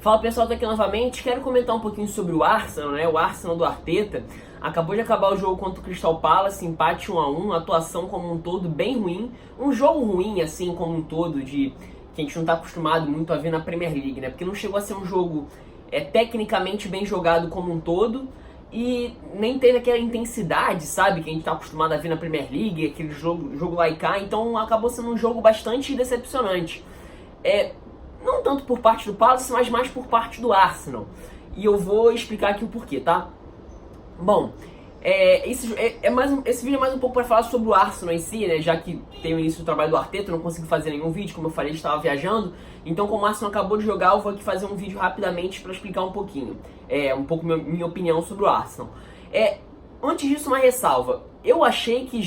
Fala pessoal, tô aqui novamente, quero comentar um pouquinho sobre o Arsenal, né? O Arsenal do Arteta acabou de acabar o jogo contra o Crystal Palace, empate 1-1, atuação como um todo bem ruim, um jogo ruim assim como um todo, que a gente não tá acostumado muito a ver na Premier League, né? Porque não chegou a ser um jogo tecnicamente bem jogado como um todo e nem teve aquela intensidade, sabe? Que a gente tá acostumado a ver na Premier League, aquele jogo lá e cá, então acabou sendo um jogo bastante decepcionante. Não tanto por parte do Palace, mas mais por parte do Arsenal. E eu vou explicar aqui o porquê, tá? Bom, esse vídeo é mais um pouco para falar sobre o Arsenal em si, né? Já que tem o início do trabalho do Arteta, eu não consegui fazer nenhum vídeo, como eu falei, estava viajando. Então, como o Arsenal acabou de jogar, eu vou aqui fazer um vídeo rapidamente para explicar um pouquinho. Um pouco minha opinião sobre o Arsenal. Antes disso, uma ressalva. Eu achei que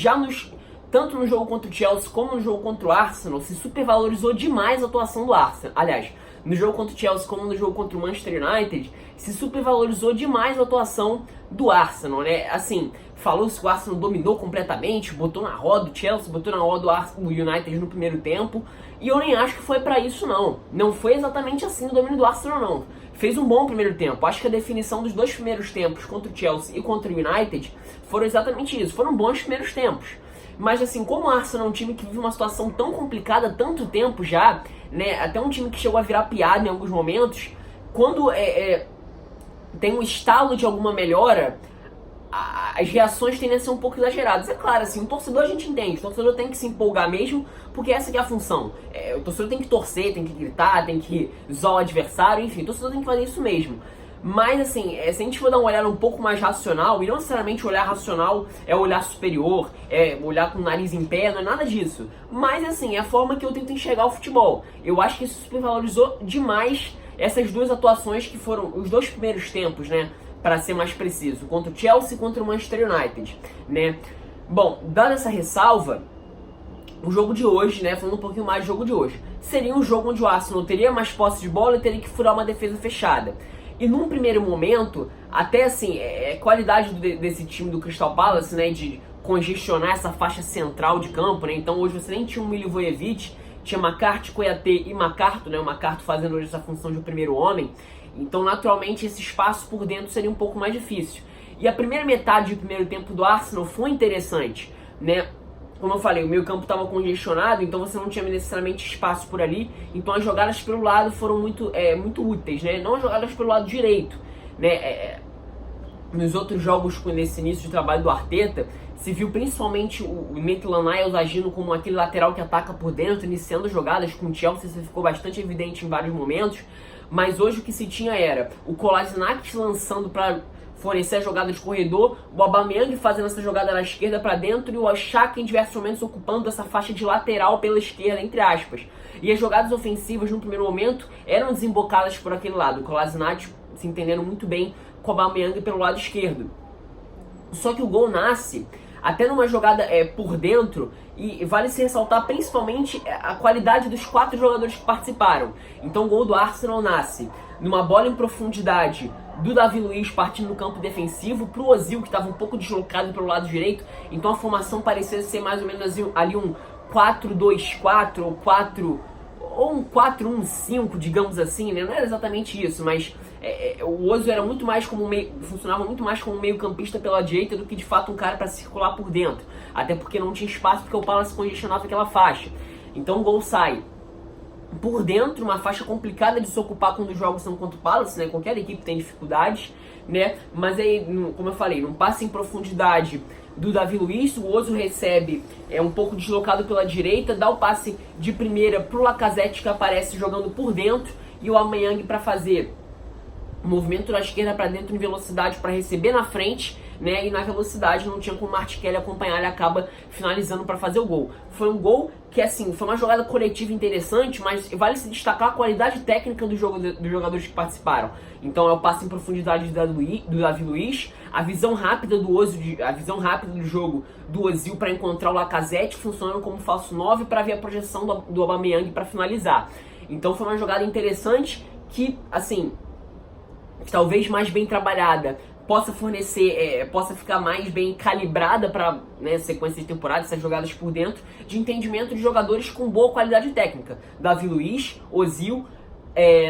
tanto no jogo contra o Chelsea como no jogo contra o Arsenal, se supervalorizou demais a atuação do Arsenal. Aliás, no jogo contra o Chelsea como no jogo contra o Manchester United, se supervalorizou demais a atuação do Arsenal, né? Assim, falou-se que o Arsenal dominou completamente, botou na roda o Chelsea, botou na roda o United no primeiro tempo, e eu nem acho que foi pra isso não. Não foi exatamente assim o domínio do Arsenal não. Fez um bom primeiro tempo. Acho que a definição dos dois primeiros tempos contra o Chelsea e contra o United foram exatamente isso. Foram bons primeiros tempos. Mas assim, como o Arsenal é um time que vive uma situação tão complicada há tanto tempo já, né, até um time que chegou a virar piada em alguns momentos, quando tem um estalo de alguma melhora, as reações tendem a ser um pouco exageradas. É claro, assim, o torcedor a gente entende, o torcedor tem que se empolgar mesmo, porque essa que é a função. O torcedor tem que torcer, tem que gritar, tem que zoar o adversário, enfim, o torcedor tem que fazer isso mesmo. Mas assim, se a gente for dar uma olhada um pouco mais racional, e não necessariamente olhar racional é olhar superior, olhar com o nariz em pé, não é nada disso. Mas assim, é a forma que eu tento enxergar o futebol. Eu acho que isso supervalorizou demais essas duas atuações que foram os dois primeiros tempos, né? Para ser mais preciso, contra o Chelsea e contra o Manchester United, né? Bom, dada essa ressalva, o jogo de hoje, né, falando um pouquinho mais do jogo de hoje, seria um jogo onde o Arsenal teria mais posse de bola e teria que furar uma defesa fechada. E num primeiro momento, até assim, qualidade desse time do Crystal Palace, né, de congestionar essa faixa central de campo, né, então hoje você nem tinha um Milivojevic, tinha McCarthy, Kouyate e McCarthy, né, o McCarthy fazendo hoje essa função de primeiro homem, então naturalmente esse espaço por dentro seria um pouco mais difícil. E a primeira metade do primeiro tempo do Arsenal foi interessante, né, como eu falei, o meio campo estava congestionado, então você não tinha necessariamente espaço por ali, então as jogadas pelo lado foram muito úteis, né? Não as jogadas pelo lado direito, né? Nos outros jogos nesse início de trabalho do Arteta, se viu principalmente o Maitland-Niles agindo como aquele lateral que ataca por dentro, iniciando jogadas com o Chelsea, isso ficou bastante evidente em vários momentos, mas hoje o que se tinha era o Kolasinac lançando para fornecer a jogada de corredor, o Aubameyang fazendo essa jogada na esquerda para dentro e o Xhaka em diversos momentos ocupando essa faixa de lateral pela esquerda, entre aspas. E as jogadas ofensivas no primeiro momento eram desembocadas por aquele lado, o Kolasinac se entendendo muito bem com o Aubameyang pelo lado esquerdo. Só que o gol nasce até numa jogada por dentro, e vale se ressaltar principalmente a qualidade dos 4 jogadores que participaram. Então o gol do Arsenal nasce numa bola em profundidade do Davi Luiz partindo do campo defensivo pro Ozil, que estava um pouco deslocado pelo lado direito, então a formação parecia ser mais ou menos ali um 4-2-4 ou um 4-1-5, digamos assim, né? Não era exatamente isso, mas o Ozil era muito mais funcionava muito mais como um meio-campista pela direita do que de fato um cara para circular por dentro, até porque não tinha espaço porque o Palace congestionava aquela faixa. Então o gol sai por dentro, uma faixa complicada de se ocupar quando os jogos são contra o Palace, né? Qualquer equipe tem dificuldades, né? Mas aí, como eu falei, num passe em profundidade do Davi Luiz, o Ozil recebe um pouco deslocado pela direita, dá o passe de primeira pro Lacazette, que aparece jogando por dentro, e o Aubameyang para fazer o movimento da esquerda para dentro em velocidade para receber na frente, né? E na velocidade não tinha como o Martinelli acompanhar, ele acaba finalizando para fazer o gol. Foi um gol que, assim, foi uma jogada coletiva interessante, mas vale se destacar a qualidade técnica dos jogadores que participaram. Então é o passe em profundidade do Davi Luiz, a visão rápida do Ozil, a visão rápida do jogo do Ozil para encontrar o Lacazette, funcionando como falso 9 para ver a projeção do Aubameyang para finalizar. Então foi uma jogada interessante que, assim, talvez mais bem trabalhada, possa fornecer, possa ficar mais bem calibrada para, né, sequência de temporada, essas jogadas por dentro, de entendimento de jogadores com boa qualidade técnica. Davi Luiz, Ozil,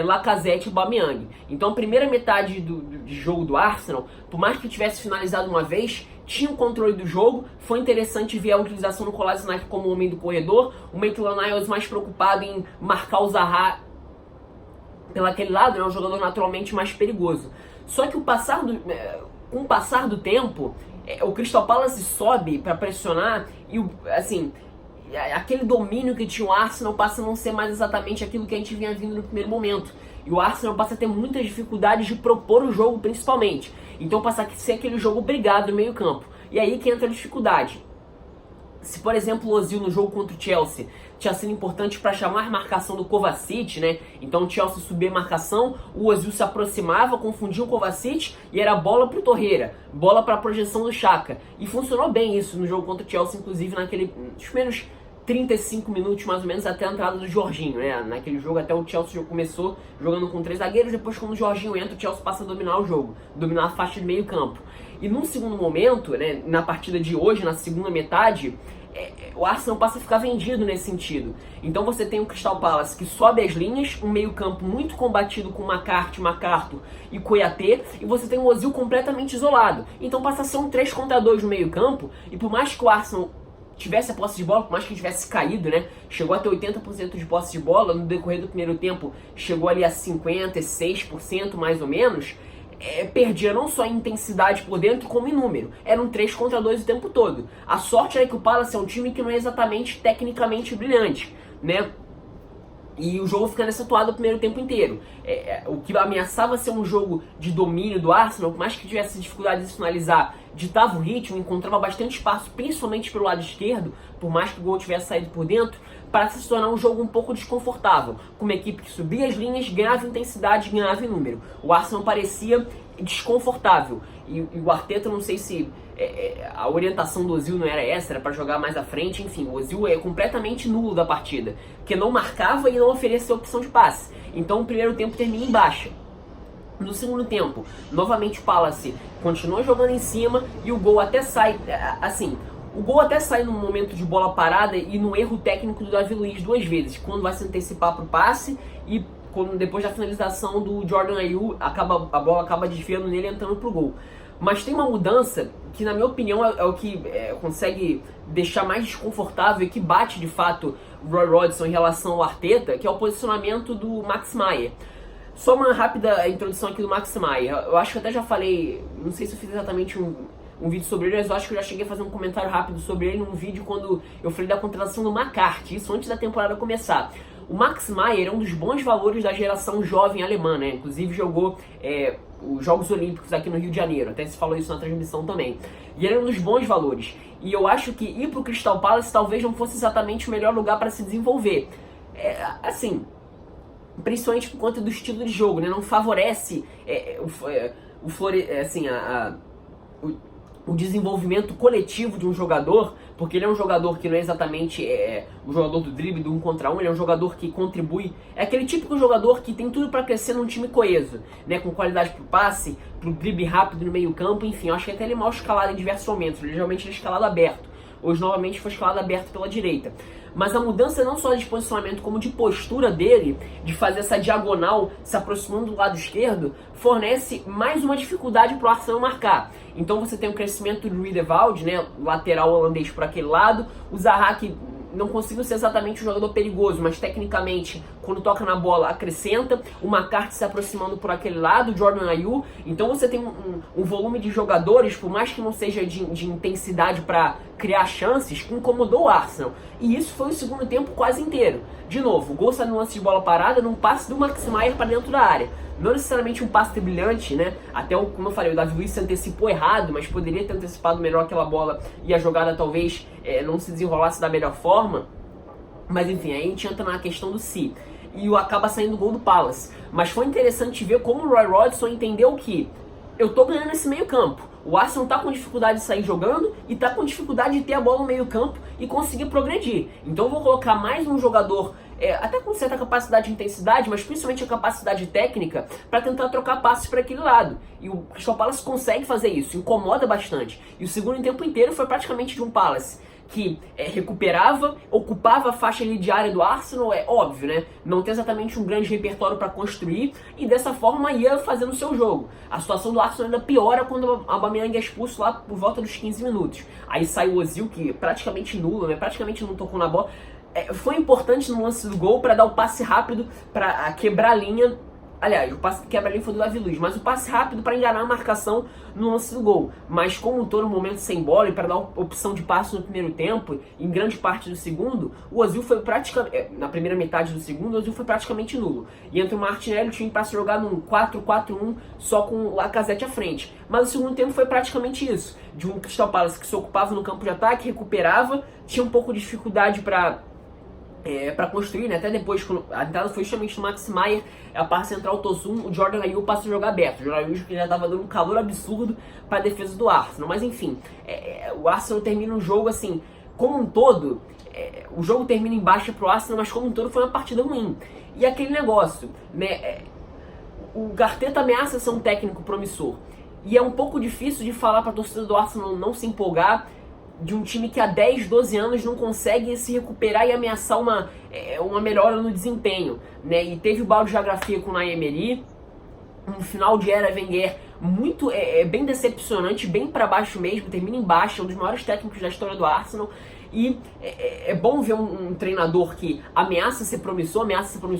Lacazette e Aubameyang. Então a primeira metade de jogo do Arsenal, por mais que tivesse finalizado uma vez, tinha o controle do jogo. Foi interessante ver a utilização do Kolasinac como homem do corredor, o Maitland-Niles mais preocupado em marcar o Zaha pelaquele lado, um jogador naturalmente mais perigoso. Só que com o passar do tempo, o Crystal Palace sobe para pressionar e aquele domínio que tinha o Arsenal passa a não ser mais exatamente aquilo que a gente vinha vindo no primeiro momento. E o Arsenal passa a ter muitas dificuldades de propor o jogo, principalmente. Então passa a ser aquele jogo brigado no meio campo. E aí que entra a dificuldade. Se, por exemplo, o Ozil no jogo contra o Chelsea tinha sido importante para chamar a marcação do Kovacic, né? Então o Chelsea subia a marcação, o Ozil se aproximava, confundia o Kovacic e era bola pro Torreira, bola para a projeção do Xhaka. E funcionou bem isso no jogo contra o Chelsea, inclusive nos primeiros 35 minutos mais ou menos até a entrada do Jorginho, né? Naquele jogo até o Chelsea começou jogando com 3 zagueiros, depois quando o Jorginho entra, o Chelsea passa a dominar o jogo, dominar a faixa de meio campo. E num segundo momento, né, na partida de hoje, na segunda metade, o Arsenal passa a ficar vendido nesse sentido. Então você tem o Crystal Palace que sobe as linhas, um meio campo muito combatido com McCarthy, MacArthur e Kouyaté, e você tem o Ozil completamente isolado. Então passa a ser um 3 contra 2 no meio campo, e por mais que o Arsenal tivesse a posse de bola, por mais que tivesse caído, né? Chegou a ter 80% de posse de bola, no decorrer do primeiro tempo chegou ali a 56% mais ou menos, perdia não só em intensidade por dentro, como em número. Era um 3 contra 2 o tempo todo. A sorte é que o Palace é um time que não é exatamente tecnicamente brilhante, né? E o jogo fica nessa atuada o primeiro tempo inteiro. O que ameaçava ser um jogo de domínio do Arsenal, por mais que tivesse dificuldade de finalizar, ditava o ritmo, encontrava bastante espaço, principalmente pelo lado esquerdo, por mais que o gol tivesse saído por dentro, para se tornar um jogo um pouco desconfortável, com uma equipe que subia as linhas, ganhava intensidade, ganhava em número. O Arsenal parecia desconfortável, e o Arteta, não sei se a orientação do Ozil não era essa, era para jogar mais à frente, enfim, o Ozil é completamente nulo da partida, porque não marcava e não oferecia opção de passe. Então o primeiro tempo termina em baixa. No segundo tempo, novamente o Palace continua jogando em cima e o gol até sai, o gol até sai num momento de bola parada e no erro técnico do Davi Luiz 2 vezes, quando vai se antecipar para o passe e quando, depois da finalização do Jordan Ayew, a bola acaba desviando nele e entrando pro gol. Mas tem uma mudança que, na minha opinião, é o que consegue deixar mais desconfortável e que bate, de fato, o Roy Hodgson em relação ao Arteta, que é o posicionamento do Max Meyer. Só uma rápida introdução aqui do Max Meyer. Eu acho que até já falei, não sei se eu fiz exatamente um vídeo sobre ele, mas eu acho que eu já cheguei a fazer um comentário rápido sobre ele num vídeo quando eu falei da contratação do McCarthy, isso antes da temporada começar. O Max Meyer é um dos bons valores da geração jovem alemã, né? Inclusive jogou os Jogos Olímpicos aqui no Rio de Janeiro, até se falou isso na transmissão também. E ele é um dos bons valores. E eu acho que ir pro Crystal Palace talvez não fosse exatamente o melhor lugar para se desenvolver. Principalmente por conta do estilo de jogo, né? Não favorece o desenvolvimento coletivo de um jogador, porque ele é um jogador que não é exatamente o jogador do drible do 1 contra 1, ele é um jogador que contribui, é aquele típico jogador que tem tudo para crescer num time coeso, né, com qualidade pro passe, pro drible rápido no meio campo, enfim, eu acho que até ele é mal escalado em diversos momentos, geralmente ele é escalado aberto, hoje novamente foi escalado aberto pela direita. Mas a mudança não só de posicionamento, como de postura dele, de fazer essa diagonal se aproximando do lado esquerdo, fornece mais uma dificuldade para o Arsenal marcar. Então você tem o crescimento do Riedewald, né, lateral holandês por aquele lado, o Zaha que não conseguiu ser exatamente um jogador perigoso, mas tecnicamente, quando toca na bola, acrescenta, o McCarthy se aproximando por aquele lado, o Jordan Ayew, então você tem um volume de jogadores, por mais que não seja de intensidade para criar chances, que incomodou o Arsenal, e isso foi o segundo tempo quase inteiro. De novo, o gol sai no lance de bola parada, num passe do Max Meyer para dentro da área. Não necessariamente um passe brilhante, né? Até, como eu falei, o Davi Luiz se antecipou errado, mas poderia ter antecipado melhor aquela bola e a jogada talvez não se desenrolasse da melhor forma. Mas enfim, aí a gente entra na questão do si. E acaba saindo o gol do Palace. Mas foi interessante ver como o Roy Hodgson entendeu que eu tô ganhando esse meio campo. O Arsenal tá com dificuldade de sair jogando e tá com dificuldade de ter a bola no meio campo e conseguir progredir. Então eu vou colocar mais um jogador, até com certa capacidade de intensidade, mas principalmente a capacidade técnica, para tentar trocar passes para aquele lado. E o Crystal Palace consegue fazer isso, incomoda bastante. E o segundo tempo inteiro foi praticamente de um Palace que recuperava, ocupava a faixa ali de área do Arsenal, é óbvio, né? Não tem exatamente um grande repertório para construir e dessa forma ia fazendo o seu jogo. A situação do Arsenal ainda piora quando o Aubameyang é expulso lá por volta dos 15 minutos. Aí sai o Ozil, que praticamente nulo, né? Praticamente não tocou na bola. Foi importante no lance do gol para dar o passe rápido, para quebrar a linha. Aliás, o passe quebra-linha foi do Davi Luiz, mas o passe rápido para enganar a marcação no lance do gol. Mas como todo momento sem bola e para dar opção de passe no primeiro tempo, em grande parte do segundo, o Ozil foi praticamente, na primeira metade do segundo, o Ozil foi praticamente nulo. E entre o Martinelli, o time passa a jogar num 4-4-1 só com o Lacazette à frente. Mas o segundo tempo foi praticamente isso, de um Crystal Palace que se ocupava no campo de ataque, recuperava, tinha um pouco de dificuldade para construir, né? Até depois, quando a entrada foi justamente no Max Meyer, a parte central Tosun, o Jordan Ayew passa a jogar aberto. O Jordan Ayew que já estava dando um calor absurdo para a defesa do Arsenal. Mas enfim, o Arsenal termina o jogo assim, como um todo, o jogo termina em baixa pro Arsenal, mas como um todo foi uma partida ruim. E aquele negócio, né? O Arteta ameaça ser um técnico promissor. E é um pouco difícil de falar para a torcida do Arsenal não se empolgar de um time que há 10, 12 anos não consegue se recuperar e ameaçar uma melhora no desempenho, né? E teve o balde de geografia com o Unai Emery, um final de era Wenger muito bem decepcionante, bem para baixo mesmo, termina em baixo, é um dos maiores técnicos da história do Arsenal. E é bom ver um treinador que ameaça ser promissor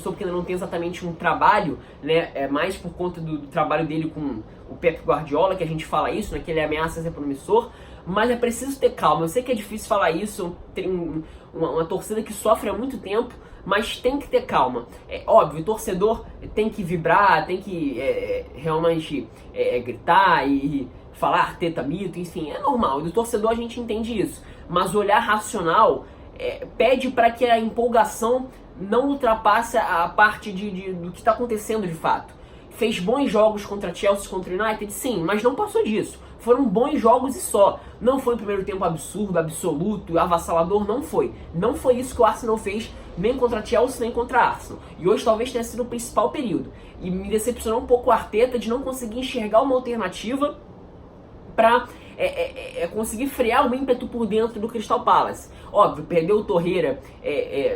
porque ainda não tem exatamente um trabalho, né? É mais por conta do trabalho dele com o Pep Guardiola que a gente fala isso, né? Que ele ameaça ser promissor. Mas é preciso ter calma. Eu sei que é difícil falar isso, tem uma torcida que sofre há muito tempo, mas tem que ter calma. É óbvio, o torcedor tem que vibrar, tem que realmente gritar e falar Arteta mito, enfim, é normal. Do torcedor a gente entende isso. Mas o olhar racional pede para que a empolgação não ultrapasse a parte do que está acontecendo de fato. Fez bons jogos contra Chelsea, contra United, sim, mas não passou disso. Foram bons jogos e só. Não foi um primeiro tempo absurdo, absoluto, avassalador, não foi. Não foi isso que o Arsenal fez, nem contra Chelsea, nem contra Arsenal. E hoje talvez tenha sido o principal período. E me decepcionou um pouco o Arteta de não conseguir enxergar uma alternativa para conseguir frear o ímpeto por dentro do Crystal Palace. Óbvio, perdeu o Torreira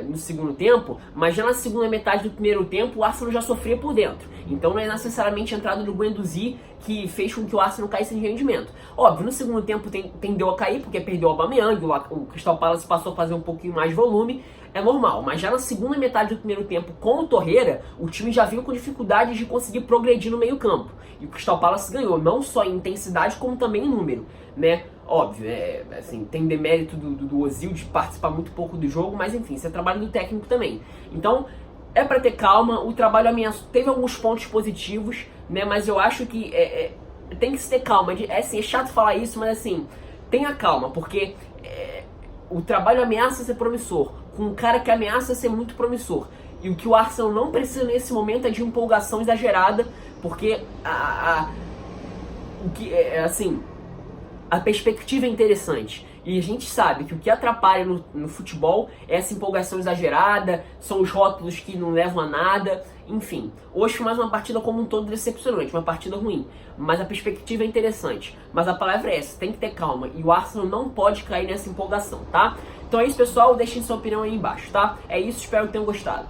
no segundo tempo, mas já na segunda metade do primeiro tempo o Arsenal já sofria por dentro. Então não é necessariamente a entrada do Guendouzi que fez com que o Arsenal caísse de rendimento. Óbvio, no segundo tempo tendeu a cair porque perdeu o Aubameyang, o Crystal Palace passou a fazer um pouquinho mais volume, é normal. Mas já na segunda metade do primeiro tempo com o Torreira, o time já viu com dificuldade de conseguir progredir no meio campo. E o Crystal Palace ganhou, não só em intensidade como também em número, né? Óbvio, assim, tem demérito do Ozil de participar muito pouco do jogo, mas enfim, isso é trabalho do técnico também. Então, é para ter calma, o trabalho ameaçou, teve alguns pontos positivos, né? Mas eu acho que tem que se ter calma. Assim, é chato falar isso, mas assim, tenha calma, porque o trabalho ameaça ser promissor, com um cara que ameaça ser muito promissor. E o que o Arsenal não precisa nesse momento é de empolgação exagerada, porque a perspectiva é interessante. E a gente sabe que o que atrapalha no futebol é essa empolgação exagerada, são os rótulos que não levam a nada, enfim. Hoje foi mais uma partida como um todo decepcionante, uma partida ruim. Mas a perspectiva é interessante. Mas a palavra é essa, tem que ter calma. E o Arsenal não pode cair nessa empolgação, tá? Então é isso, pessoal. Deixem sua opinião aí embaixo, tá? É isso, espero que tenham gostado.